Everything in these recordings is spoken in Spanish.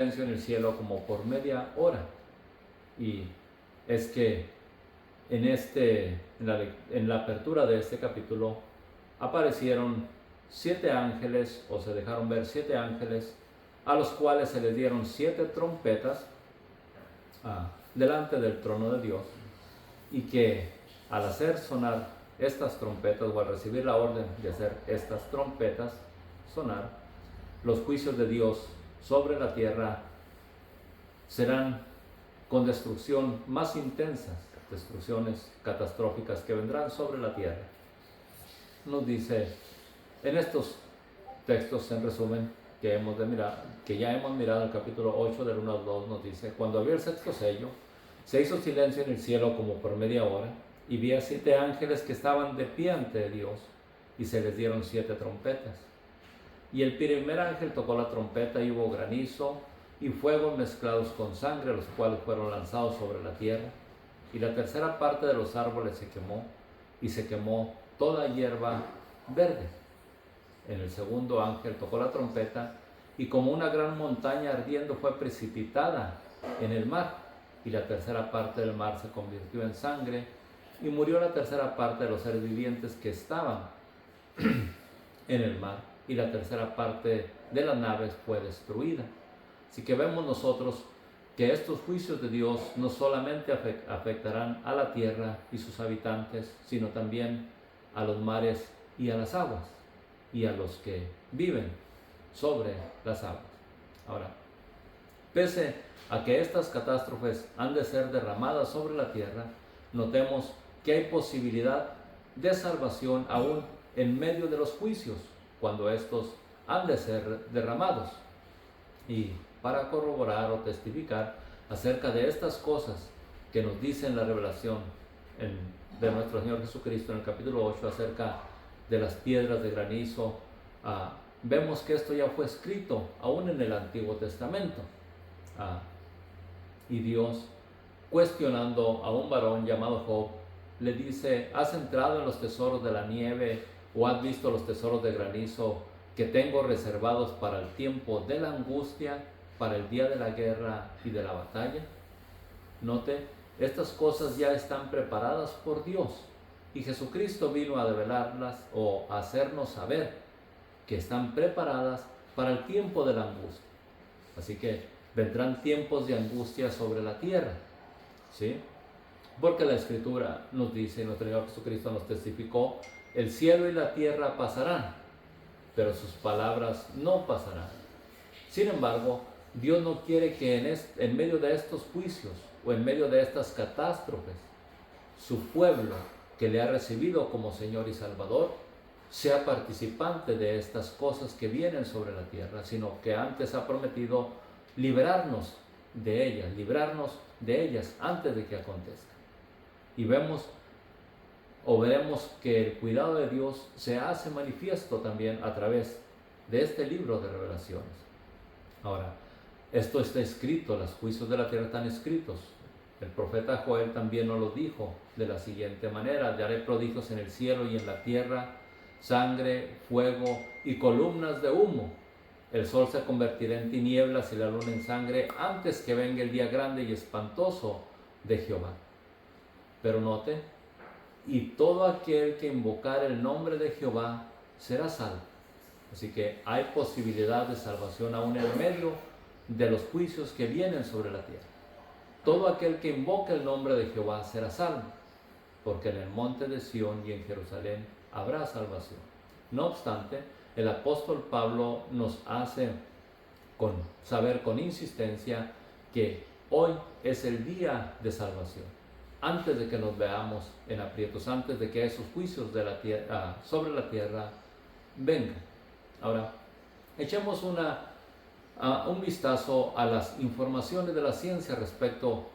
en el cielo como por media hora. Y es que en la apertura de este capítulo aparecieron 7 ángeles, o se dejaron ver 7 ángeles, a los cuales se les dieron 7 trompetas delante del trono de Dios, y que al hacer sonar estas trompetas, o al recibir la orden de hacer estas trompetas sonar, los juicios de Dios sobre la tierra serán con destrucción más intensas, destrucciones catastróficas que vendrán sobre la tierra. Nos dice en estos textos, en resumen, que ya hemos mirado el capítulo 8 del 1 al 2, nos dice: cuando abrió el sexto sello, se hizo silencio en el cielo como por media hora, y vi a 7 ángeles que estaban de pie ante Dios, y se les dieron 7 trompetas. Y el primer ángel tocó la trompeta, y hubo granizo y fuego mezclados con sangre, los cuales fueron lanzados sobre la tierra. Y la tercera parte de los árboles se quemó, y se quemó toda hierba verde. En el segundo ángel tocó la trompeta, y como una gran montaña ardiendo fue precipitada en el mar, y la tercera parte del mar se convirtió en sangre, y murió la tercera parte de los seres vivientes que estaban en el mar, y la tercera parte de las naves fue destruida. Así que vemos nosotros que estos juicios de Dios no solamente afectarán a la tierra y sus habitantes, sino también a los mares y a las aguas, y a los que viven sobre las aguas. Ahora, pese a que estas catástrofes han de ser derramadas sobre la tierra, notemos que hay posibilidad de salvación aún en medio de los juicios, cuando estos han de ser derramados. Y para corroborar o testificar acerca de estas cosas que nos dice en la revelación de nuestro Señor Jesucristo en el capítulo 8 acerca de las piedras de granizo, vemos que esto ya fue escrito aún en el Antiguo Testamento. Y Dios, cuestionando a un varón llamado Job, le dice: ¿has entrado en los tesoros de la nieve, o has visto los tesoros de granizo que tengo reservados para el tiempo de la angustia, para el día de la guerra y de la batalla? Note, estas cosas ya están preparadas por Dios, y Jesucristo vino a develarlas o a hacernos saber que están preparadas para el tiempo de la angustia. Así que vendrán tiempos de angustia sobre la tierra, ¿sí? Porque la Escritura nos dice, nuestro Señor Jesucristo nos testificó: el cielo y la tierra pasarán, pero sus palabras no pasarán. Sin embargo, Dios no quiere que en medio de estos juicios o en medio de estas catástrofes, su pueblo, que le ha recibido como Señor y Salvador, sea participante de estas cosas que vienen sobre la tierra, sino que antes ha prometido librarnos de ellas antes de que acontezcan. Y veremos que el cuidado de Dios se hace manifiesto también a través de este libro de Revelaciones. Ahora, esto está escrito, los juicios de la tierra están escritos. El profeta Joel también nos lo dijo de la siguiente manera: haré prodigios en el cielo y en la tierra, sangre, fuego y columnas de humo. El sol se convertirá en tinieblas y la luna en sangre antes que venga el día grande y espantoso de Jehová. Pero note: y todo aquel que invocar el nombre de Jehová será salvo. Así que hay posibilidad de salvación aún en medio de los juicios que vienen sobre la tierra. Todo aquel que invoque el nombre de Jehová será salvo, porque en el monte de Sión y en Jerusalén habrá salvación. No obstante, el apóstol Pablo nos hace saber con insistencia que hoy es el día de salvación, antes de que nos veamos en aprietos, antes de que esos juicios de la tierra, sobre la tierra vengan. Ahora, echemos un vistazo a las informaciones de la ciencia respecto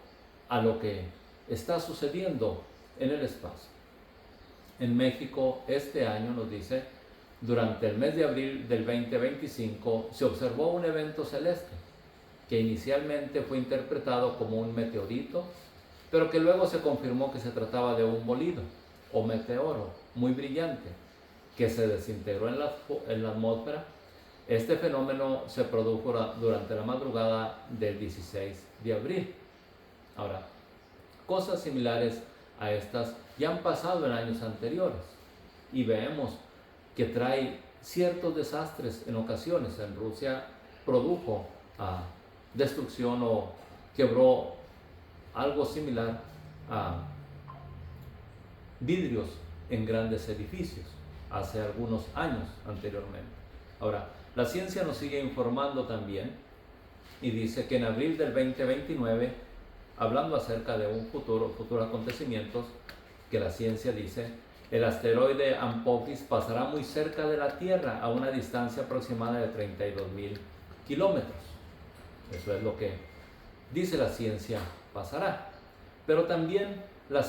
a lo que está sucediendo en el espacio. En México, este año, nos dice, durante el mes de abril del 2025 se observó un evento celeste que inicialmente fue interpretado como un meteorito, pero que luego se confirmó que se trataba de un bolido o meteoro muy brillante que se desintegró en la atmósfera Este fenómeno se produjo durante la madrugada del 16 de abril. Ahora, cosas similares a estas ya han pasado en años anteriores y vemos que trae ciertos desastres en ocasiones. En Rusia produjo destrucción o quebró algo similar a vidrios en grandes edificios hace algunos años anteriormente. Ahora, la ciencia nos sigue informando también y dice que en abril del 2029, hablando acerca de un futuro acontecimientos, que la ciencia dice, el asteroide Apophis pasará muy cerca de la Tierra a una distancia aproximada de 32,000 kilómetros. Eso es lo que dice la ciencia pasará. Pero también la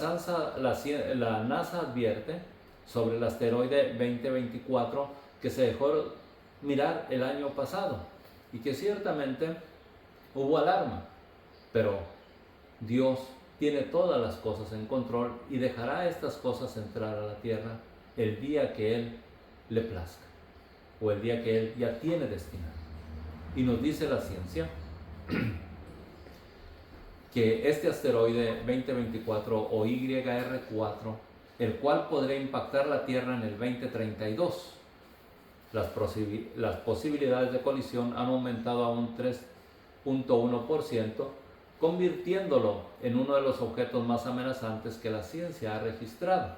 NASA advierte sobre el asteroide 2024 que se dejó mirar el año pasado y que ciertamente hubo alarma, pero Dios tiene todas las cosas en control y dejará estas cosas entrar a la tierra el día que Él le plazca o el día que Él ya tiene destinado. Y nos dice la ciencia que este asteroide 2024 o YR4, el cual podría impactar la Tierra en el 2032, las posibilidades de colisión han aumentado a un 3,1%, convirtiéndolo en uno de los objetos más amenazantes que la ciencia ha registrado.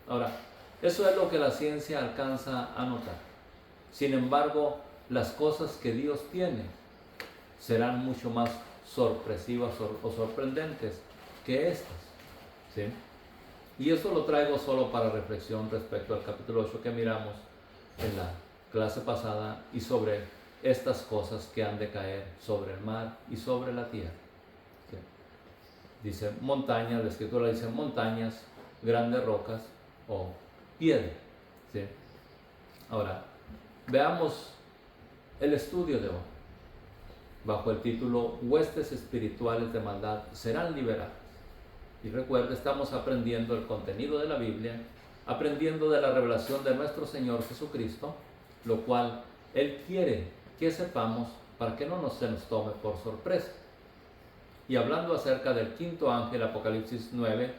Ahora, eso es lo que la ciencia alcanza a notar. Sin embargo, las cosas que Dios tiene serán mucho más sorpresivas o sorprendentes que estas, ¿sí? Y eso lo traigo solo para reflexión respecto al capítulo 8 que miramos en la clase pasada y sobre estas cosas que han de caer sobre el mar y sobre la tierra. ¿Sí? Dice montañas, la escritura dice montañas, grandes rocas o piedra. ¿Sí? Ahora, veamos el estudio de hoy, bajo el título Huestes espirituales de maldad serán liberadas. Y recuerda, estamos aprendiendo el contenido de la Biblia, aprendiendo de la revelación de nuestro Señor Jesucristo, lo cual Él quiere que sepamos para que no se nos tome por sorpresa. Y hablando acerca del quinto ángel, Apocalipsis 9,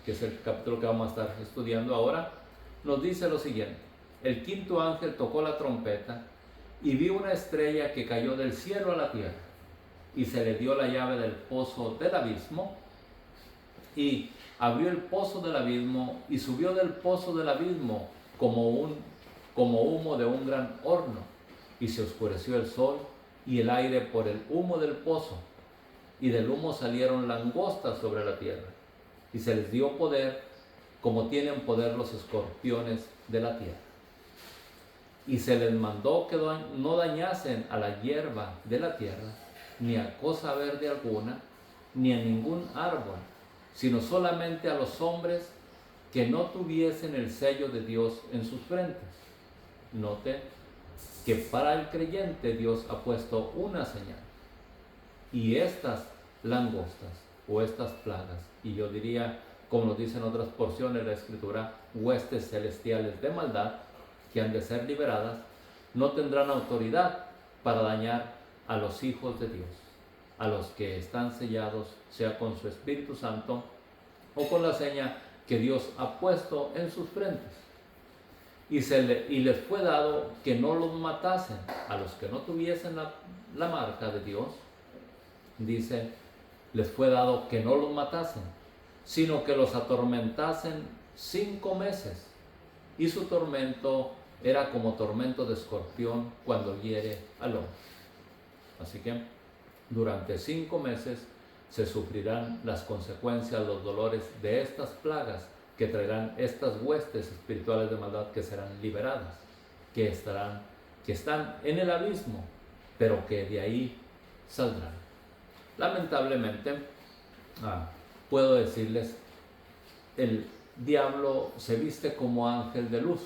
que es el capítulo que vamos a estar estudiando ahora, nos dice lo siguiente: el quinto ángel tocó la trompeta y vi una estrella que cayó del cielo a la tierra, y se le dio la llave del pozo del abismo, y abrió el pozo del abismo, y subió del pozo del abismo como humo de un gran horno, y se oscureció el sol y el aire por el humo del pozo, y del humo salieron langostas sobre la tierra, y se les dio poder como tienen poder los escorpiones de la tierra. Y se les mandó que no dañasen a la hierba de la tierra, ni a cosa verde alguna, ni a ningún árbol, sino solamente a los hombres que no tuviesen el sello de Dios en sus frentes. Note que para el creyente Dios ha puesto una señal, y estas langostas o estas plagas, y yo diría, como nos dicen otras porciones de la Escritura, huestes celestiales de maldad que han de ser liberadas, no tendrán autoridad para dañar a los hijos de Dios, a los que están sellados, sea con su Espíritu Santo o con la seña que Dios ha puesto en sus frentes. Y les fue dado que no los matasen, a los que no tuviesen la marca de Dios, dice, les fue dado que no los matasen, sino que los atormentasen 5 meses. Y su tormento era como tormento de escorpión cuando hiere al hombre. Así que durante 5 meses se sufrirán las consecuencias, los dolores de estas plagas que traerán estas huestes espirituales de maldad que serán liberadas, que están en el abismo, pero que de ahí saldrán. Lamentablemente, puedo decirles, el diablo se viste como ángel de luz.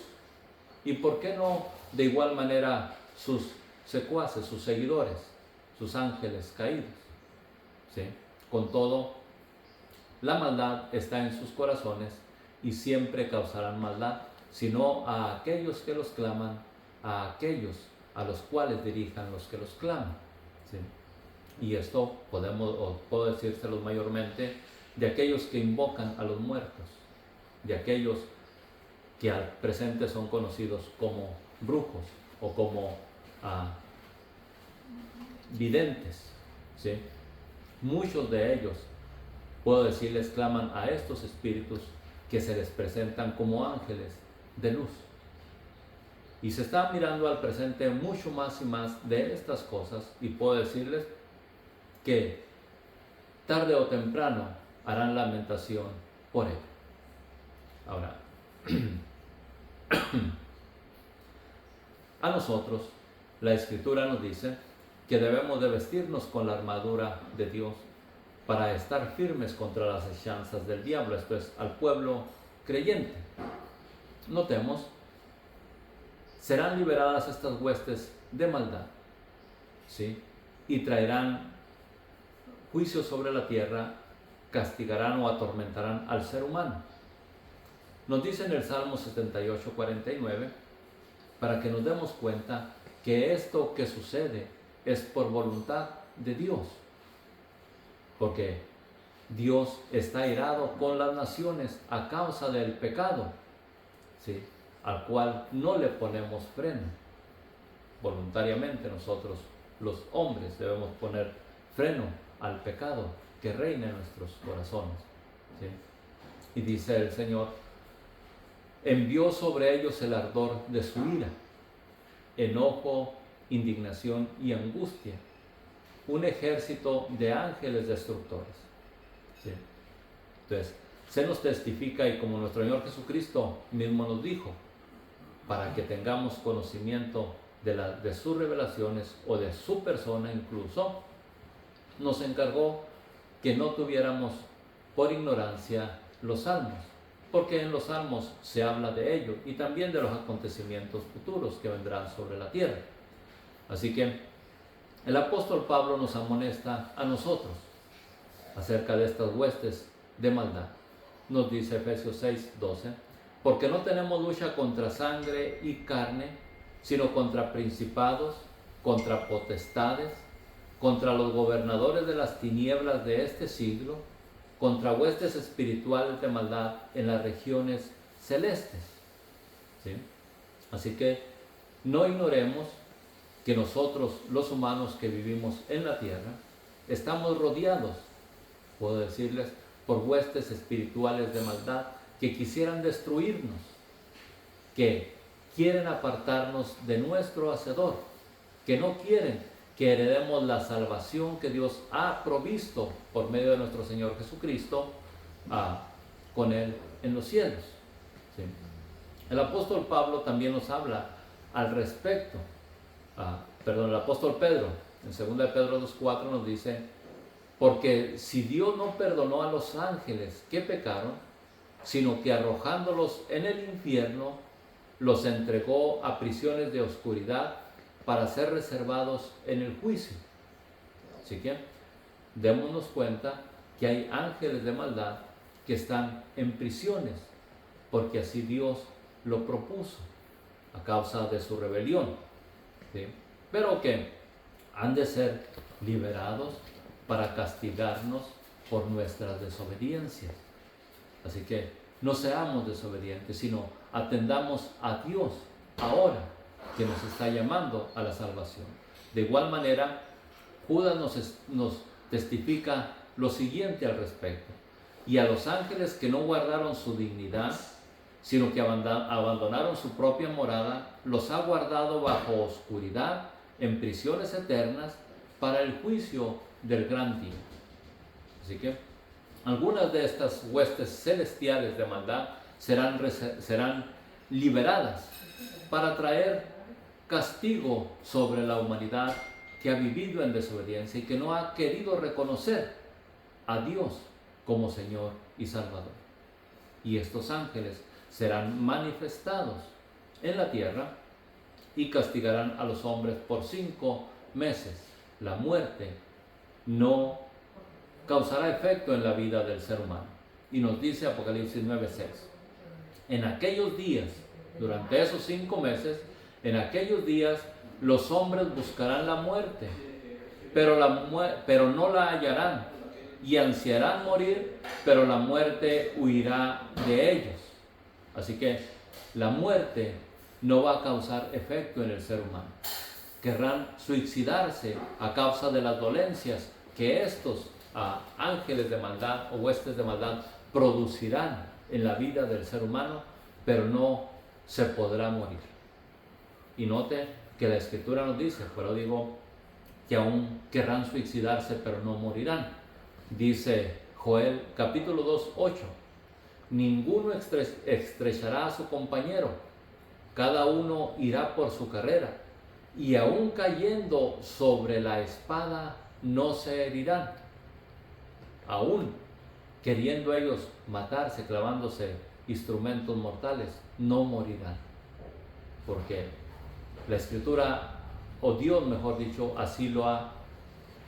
¿Y por qué no de igual manera sus secuaces, sus seguidores, sus ángeles caídos? ¿Sí? Con todo, la maldad está en sus corazones y siempre causarán maldad, sino a aquellos que los claman, a aquellos a los cuales dirijan los que los claman. ¿Sí? Y esto puedo decírselo mayormente de aquellos que invocan a los muertos, de aquellos que al presente son conocidos como brujos o como videntes. ¿Sí? Muchos de ellos, puedo decirles, claman a estos espíritus que se les presentan como ángeles de luz. Y se está mirando al presente mucho más y más de estas cosas, y puedo decirles que tarde o temprano harán lamentación por ello. Ahora, a nosotros la Escritura nos dice que debemos de vestirnos con la armadura de Dios para estar firmes contra las acechanzas del diablo, esto es, al pueblo creyente. Notemos, serán liberadas estas huestes de maldad, ¿sí? Y traerán juicio sobre la tierra, castigarán o atormentarán al ser humano. Nos dice en el Salmo 78, 49, para que nos demos cuenta que esto que sucede es por voluntad de Dios, porque Dios está irado con las naciones a causa del pecado, ¿sí? Al cual no le ponemos freno. Voluntariamente nosotros, los hombres, debemos poner freno al pecado que reina en nuestros corazones, ¿sí? Y dice el Señor, envió sobre ellos el ardor de su ira, enojo, indignación y angustia, un ejército de ángeles destructores. ¿Sí? Entonces, se nos testifica, y como nuestro Señor Jesucristo mismo nos dijo, para que tengamos conocimiento de sus revelaciones o de su persona incluso, nos encargó que no tuviéramos por ignorancia los salmos, porque en los salmos se habla de ello y también de los acontecimientos futuros que vendrán sobre la tierra. Así que el apóstol Pablo nos amonesta a nosotros acerca de estas huestes de maldad. Nos dice Efesios 6, 12, porque no tenemos lucha contra sangre y carne, sino contra principados, contra potestades, contra los gobernadores de las tinieblas de este siglo, contra huestes espirituales de maldad en las regiones celestes. ¿Sí? Así que no ignoremos que nosotros, los humanos que vivimos en la tierra, estamos rodeados, puedo decirles, por huestes espirituales de maldad que quisieran destruirnos, que quieren apartarnos de nuestro Hacedor, que no quieren que heredemos la salvación que Dios ha provisto por medio de nuestro Señor Jesucristo con Él en los cielos. ¿Sí? El apóstol Pablo también nos habla al respecto. El apóstol Pedro, en 2 Pedro 2.4 nos dice, porque si Dios no perdonó a los ángeles que pecaron, sino que arrojándolos en el infierno, los entregó a prisiones de oscuridad para ser reservados en el juicio. Así que démonos cuenta que hay ángeles de maldad que están en prisiones, porque así Dios lo propuso a causa de su rebelión. ¿Sí? Pero que han de ser liberados para castigarnos por nuestras desobediencias. Así que no seamos desobedientes, sino atendamos a Dios ahora que nos está llamando a la salvación. De igual manera, Judas nos testifica lo siguiente al respecto. Y a los ángeles que no guardaron su dignidad, sino que abandonaron su propia morada, los ha guardado bajo oscuridad en prisiones eternas para el juicio del gran día. Así que algunas de estas huestes celestiales de maldad serán liberadas para traer castigo sobre la humanidad que ha vivido en desobediencia y que no ha querido reconocer a Dios como Señor y Salvador. Y estos ángeles serán manifestados en la tierra y castigarán a los hombres por 5 meses. La muerte no causará efecto en la vida del ser humano. Y nos dice Apocalipsis 9:6, en aquellos días, durante esos 5 meses, en aquellos días los hombres buscarán la muerte, pero no la hallarán, y ansiarán morir, pero la muerte huirá de ellos. Así que la muerte no va a causar efecto en el ser humano. Querrán suicidarse a causa de las dolencias que estos ángeles de maldad o huestes de maldad producirán en la vida del ser humano, pero no se podrá morir. Y note que la Escritura nos dice, pero digo, que aún querrán suicidarse, pero no morirán. Dice Joel capítulo 2, 8, ninguno estrechará a su compañero, cada uno irá por su carrera, y aún cayendo sobre la espada no se herirán. Aún queriendo ellos matarse, clavándose instrumentos mortales, no morirán. Porque la Escritura, o Dios mejor dicho, así lo ha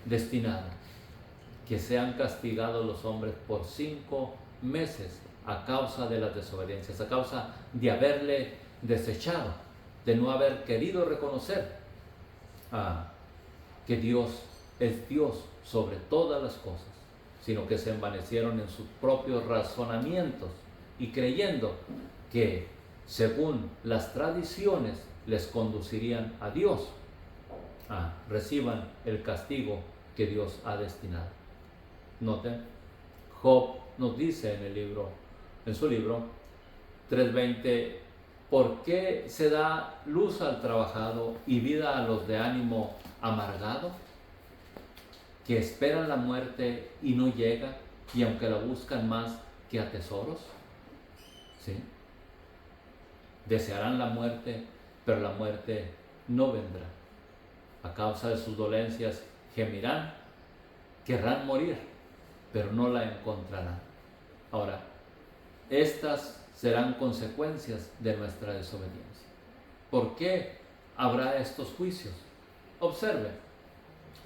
destinado, que sean castigados los hombres por 5 meses a causa de las desobediencias, a causa de haberle desechado, de no haber querido reconocer que Dios es Dios sobre todas las cosas, sino que se envanecieron en sus propios razonamientos y creyendo que según las tradiciones les conducirían a Dios, reciban el castigo que Dios ha destinado. Noten, Job nos dice en su libro 3:20, ¿por qué se da luz al trabajado y vida a los de ánimo amargado? Que esperan la muerte y no llega, y aunque la buscan más que a tesoros. ¿Sí? Desearán la muerte, pero la muerte no vendrá. A causa de sus dolencias gemirán, querrán morir, pero no la encontrarán. Ahora, estas serán consecuencias de nuestra desobediencia. ¿Por qué habrá estos juicios? Observe,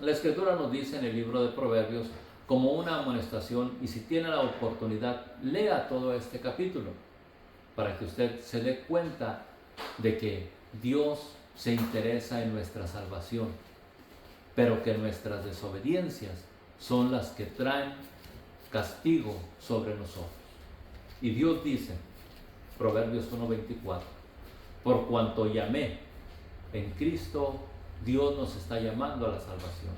la Escritura nos dice en el libro de Proverbios como una amonestación, y si tiene la oportunidad, lea todo este capítulo para que usted se dé cuenta de que Dios se interesa en nuestra salvación, pero que nuestras desobediencias son las que traen castigo sobre nosotros. Y Dios dice, Proverbios 1:24, por cuanto llamé en Cristo, Dios nos está llamando a la salvación.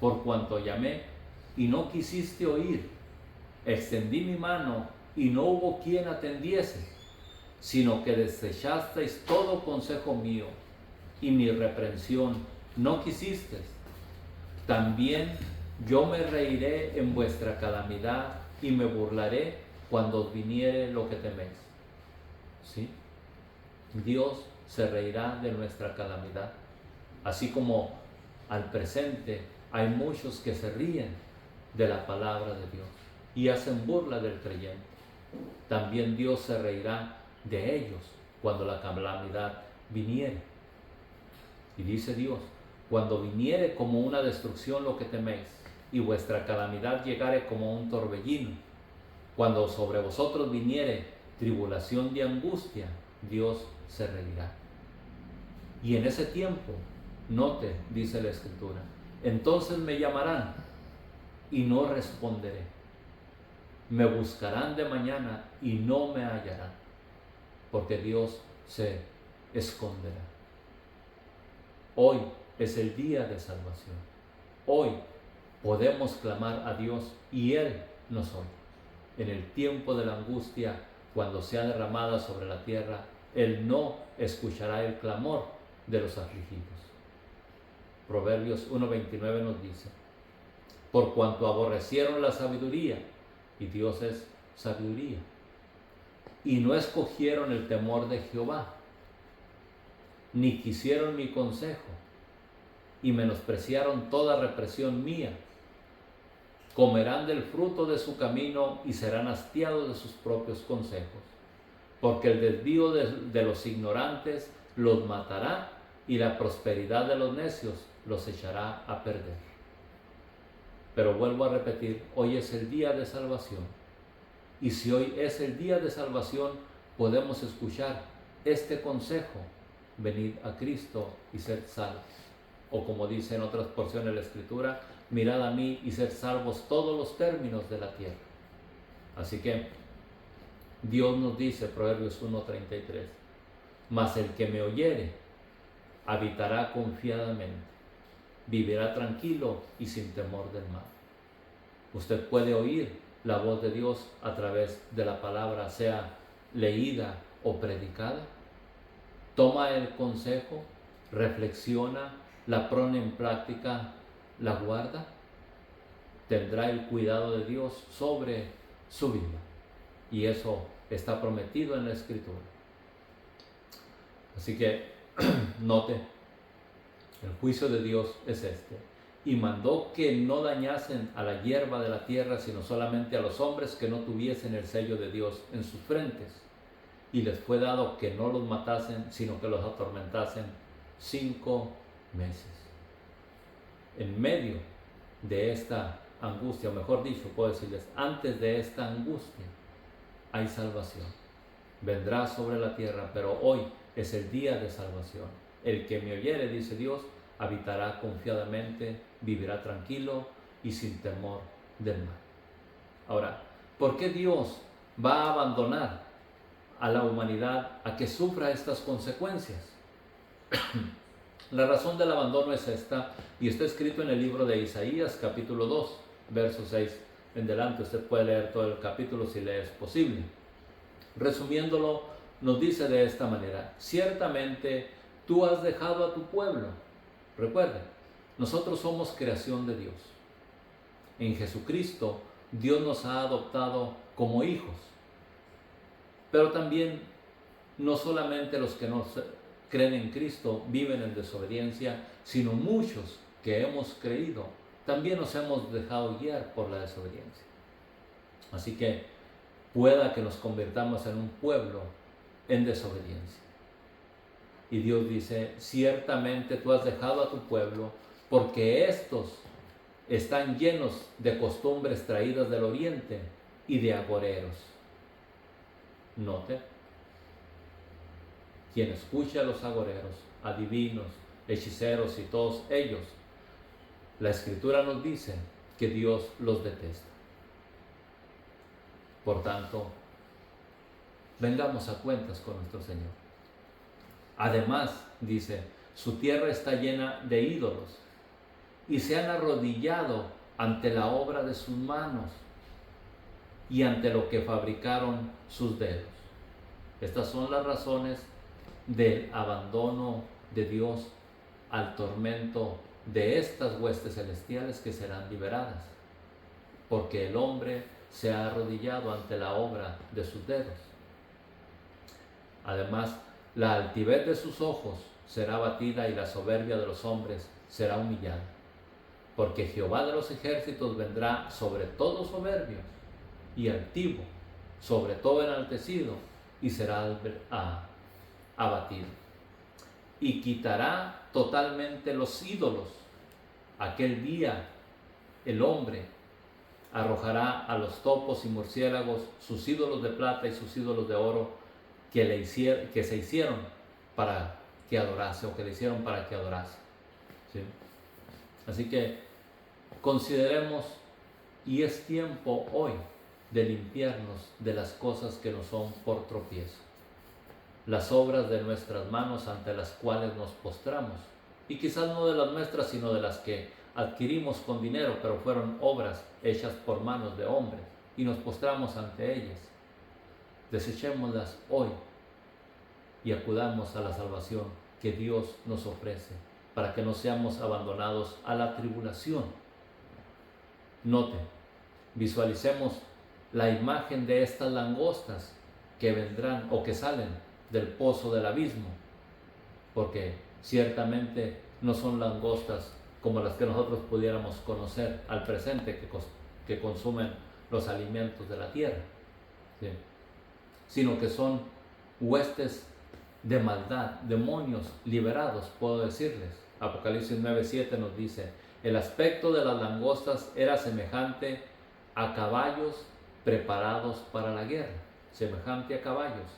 Por cuanto llamé y no quisiste oír, extendí mi mano y no hubo quien atendiese, sino que desechasteis todo consejo mío y mi reprensión no quisiste. También yo me reiré en vuestra calamidad y me burlaré cuando os viniere lo que teméis. ¿Sí? Dios se reirá de nuestra calamidad, así como al presente hay muchos que se ríen de la palabra de Dios y hacen burla del creyente. También Dios se reirá de ellos cuando la calamidad viniere. Y dice Dios, cuando viniere como una destrucción lo que teméis, y vuestra calamidad llegare como un torbellino, cuando sobre vosotros viniere tribulación de angustia, Dios se reirá. Y en ese tiempo, note, dice la Escritura, entonces me llamarán y no responderé. Me buscarán de mañana y no me hallarán, porque Dios se esconderá. Hoy es el día de salvación. Hoy podemos clamar a Dios y Él nos oye. En el tiempo de la angustia, cuando sea derramada sobre la tierra, Él no escuchará el clamor de los afligidos. Proverbios 1:29 nos dice, por cuanto aborrecieron la sabiduría, y Dios es sabiduría, y no escogieron el temor de Jehová, ni quisieron mi consejo, y menospreciaron toda represión mía, comerán del fruto de su camino y serán hastiados de sus propios consejos, porque el desvío de los ignorantes los matará y la prosperidad de los necios los echará a perder. Pero vuelvo a repetir, hoy es el día de salvación, y si hoy es el día de salvación, podemos escuchar este consejo venid a Cristo y sed salvos. O como dice en otras porciones de la Escritura, mirad a mí y sed salvos todos los términos de la tierra. Así que Dios nos dice, Proverbios 1:33, mas el que me oyere habitará confiadamente, vivirá tranquilo y sin temor del mal. Usted puede oír la voz de Dios a través de la palabra, sea leída o predicada. Toma el consejo, reflexiona, la pone en práctica, la guarda. Tendrá el cuidado de Dios sobre su vida. Y eso está prometido en la Escritura. Así que note, el juicio de Dios es este. Y mandó que no dañasen a la hierba de la tierra, sino solamente a los hombres que no tuviesen el sello de Dios en sus frentes. Y les fue dado que no los matasen, sino que los atormentasen 5 meses. En medio de esta angustia, o mejor dicho, puedo decirles, antes de esta angustia, hay salvación. Vendrá sobre la tierra, pero hoy es el día de salvación. El que me oyere, dice Dios, habitará confiadamente, vivirá tranquilo y sin temor del mal. Ahora, ¿por qué Dios va a abandonar a la humanidad a que sufra estas consecuencias? La razón del abandono es esta, y está escrito en el libro de Isaías, capítulo 2, verso 6 en delante. Usted puede leer todo el capítulo si le es posible. Resumiéndolo, nos dice de esta manera: ciertamente tú has dejado a tu pueblo. Recuerde, nosotros somos creación de Dios. En Jesucristo, Dios nos ha adoptado como hijos. Pero también, no solamente los que no creen en Cristo viven en desobediencia, sino muchos que hemos creído, también nos hemos dejado guiar por la desobediencia. Así que pueda que nos convirtamos en un pueblo en desobediencia. Y Dios dice: ciertamente tú has dejado a tu pueblo, porque estos están llenos de costumbres traídas del oriente y de agoreros. Note, quien escucha a los agoreros, adivinos, hechiceros y todos ellos, la Escritura nos dice que Dios los detesta. Por tanto, vengamos a cuentas con nuestro Señor. Además, dice, su tierra está llena de ídolos y se han arrodillado ante la obra de sus manos y ante lo que fabricaron sus dedos. Estas son las razones del abandono de Dios al tormento de estas huestes celestiales que serán liberadas, porque el hombre se ha arrodillado ante la obra de sus dedos. Además, la altivez de sus ojos será abatida y la soberbia de los hombres será humillada, porque Jehová de los ejércitos vendrá sobre todo soberbio y altivo, sobre todo enaltecido, y será abatido. Y quitará totalmente los ídolos. Aquel día el hombre arrojará a los topos y murciélagos sus ídolos de plata y sus ídolos de oro que se hicieron para que adorase, o que le hicieron para que adorase. ¿Sí? Así que consideremos, y es tiempo hoy de limpiarnos de las cosas que nos son por tropiezo, las obras de nuestras manos ante las cuales nos postramos, y quizás no de las nuestras, sino de las que adquirimos con dinero, pero fueron obras hechas por manos de hombres, y nos postramos ante ellas. Desechémoslas hoy y acudamos a la salvación que Dios nos ofrece, para que no seamos abandonados a la tribulación. Note, visualicemos la imagen de estas langostas que vendrán o que salen del pozo del abismo, porque ciertamente no son langostas como las que nosotros pudiéramos conocer al presente, que consumen los alimentos de la tierra, ¿sí? Sino que son huestes de maldad, demonios liberados, puedo decirles. Apocalipsis 9:7 nos dice: el aspecto de las langostas era semejante a caballos preparados para la guerra, semejante a caballos.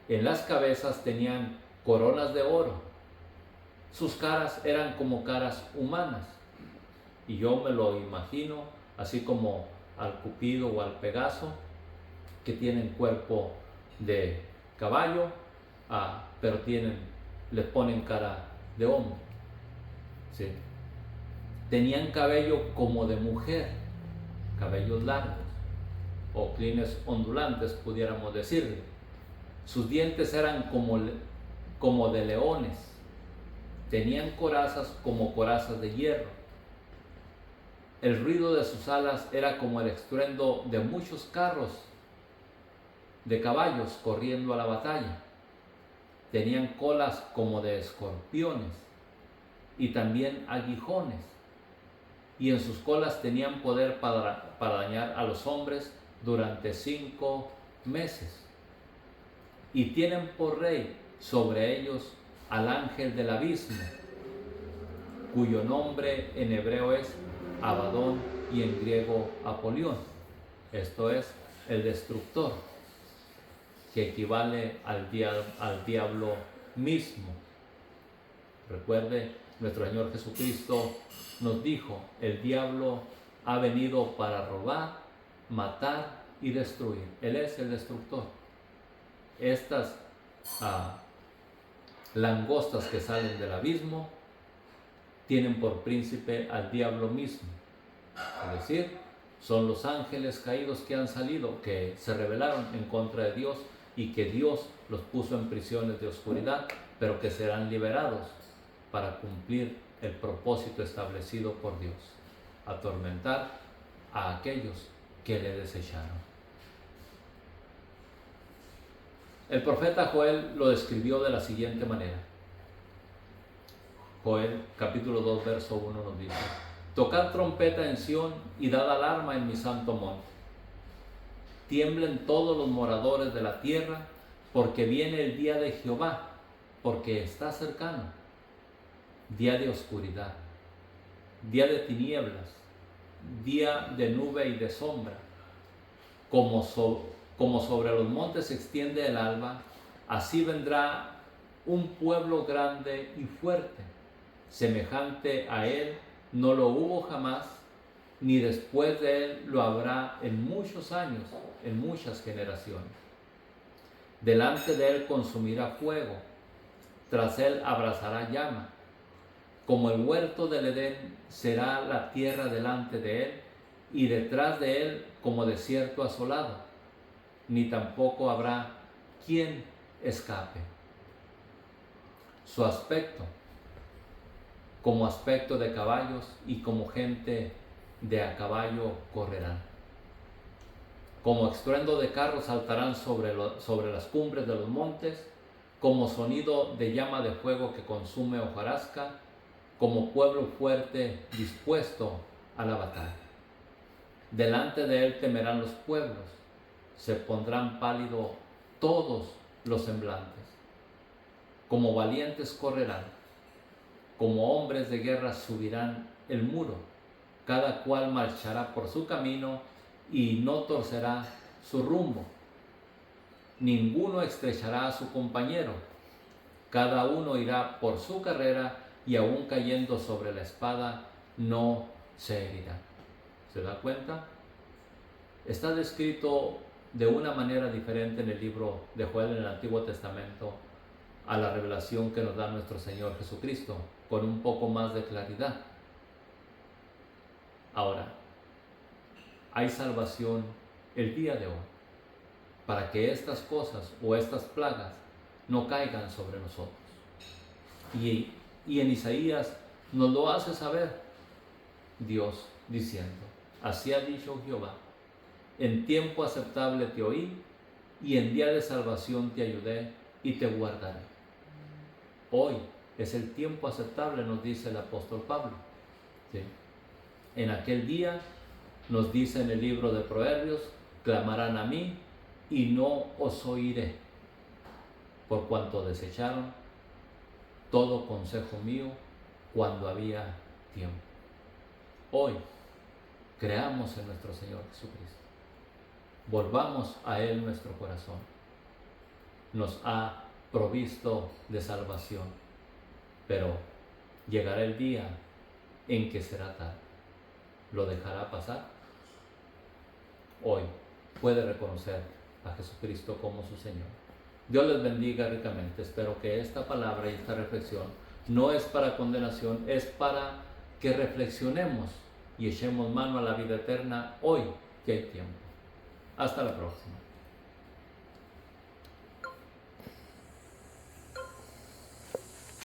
En las cabezas tenían coronas de oro. Sus caras eran como caras humanas. Y yo me lo imagino así como al Cupido o al Pegaso, que tienen cuerpo de caballo, pero les ponen cara de hombre. ¿Sí? Tenían cabello como de mujer, cabellos largos o crines ondulantes, pudiéramos decirle. Sus dientes eran como de leones. Tenían corazas como corazas de hierro. El ruido de sus alas era como el estruendo de muchos carros de caballos corriendo a la batalla. Tenían colas como de escorpiones y también aguijones. Y en sus colas tenían poder para dañar a los hombres durante 5 meses. Y tienen por rey sobre ellos al ángel del abismo, cuyo nombre en hebreo es Abadón y en griego Apolión. Esto es el destructor, que equivale al diablo mismo. Recuerde, nuestro Señor Jesucristo nos dijo: el diablo ha venido para robar, matar y destruir. Él es el destructor. Estas langostas que salen del abismo tienen por príncipe al diablo mismo. Es decir, son los ángeles caídos que han salido, que se rebelaron en contra de Dios y que Dios los puso en prisiones de oscuridad, pero que serán liberados para cumplir el propósito establecido por Dios: atormentar a aquellos que le desecharon. El profeta Joel lo describió de la siguiente manera. Joel capítulo 2 verso 1 nos dice: tocad trompeta en Sión y dad alarma en mi santo monte. Tiemblen todos los moradores de la tierra, porque viene el día de Jehová, porque está cercano. Día de oscuridad, día de tinieblas, día de nube y de sombra. Como sobre los montes se extiende el alba, así vendrá un pueblo grande y fuerte. Semejante a él no lo hubo jamás, ni después de él lo habrá en muchos años, en muchas generaciones. Delante de él consumirá fuego, tras él abrazará llama. Como el huerto del Edén será la tierra delante de él, y detrás de él como desierto asolado, ni tampoco habrá quien escape. Su aspecto, como aspecto de caballos, y como gente de a caballo correrán. Como estruendo de carros saltarán sobre las cumbres de los montes, como sonido de llama de fuego que consume hojarasca, como pueblo fuerte dispuesto a la batalla. Delante de él temerán los pueblos, se pondrán pálidos todos los semblantes. Como valientes correrán, como hombres de guerra subirán el muro. Cada cual marchará por su camino y no torcerá su rumbo. Ninguno estrechará a su compañero. Cada uno irá por su carrera, y aún cayendo sobre la espada no se herirá. ¿Se da cuenta? Está descrito de una manera diferente en el libro de Joel en el Antiguo Testamento a la revelación que nos da nuestro Señor Jesucristo, con un poco más de claridad. Ahora, hay salvación el día de hoy para que estas cosas o estas plagas no caigan sobre nosotros. Y en Isaías nos lo hace saber Dios diciendo: así ha dicho Jehová, en tiempo aceptable te oí, y en día de salvación te ayudé y te guardaré. Hoy es el tiempo aceptable, nos dice el apóstol Pablo. ¿Sí? En aquel día, nos dice en el libro de Proverbios, clamarán a mí y no os oiré, por cuanto desecharon todo consejo mío cuando había tiempo. Hoy, creamos en nuestro Señor Jesucristo. Volvamos a Él nuestro corazón. Nos ha provisto de salvación, pero llegará el día en que será tarde. ¿Lo dejará pasar? Hoy puede reconocer a Jesucristo como su Señor. Dios les bendiga ricamente. Espero que esta palabra y esta reflexión no es para condenación, es para que reflexionemos y echemos mano a la vida eterna hoy que hay tiempo. Hasta la próxima.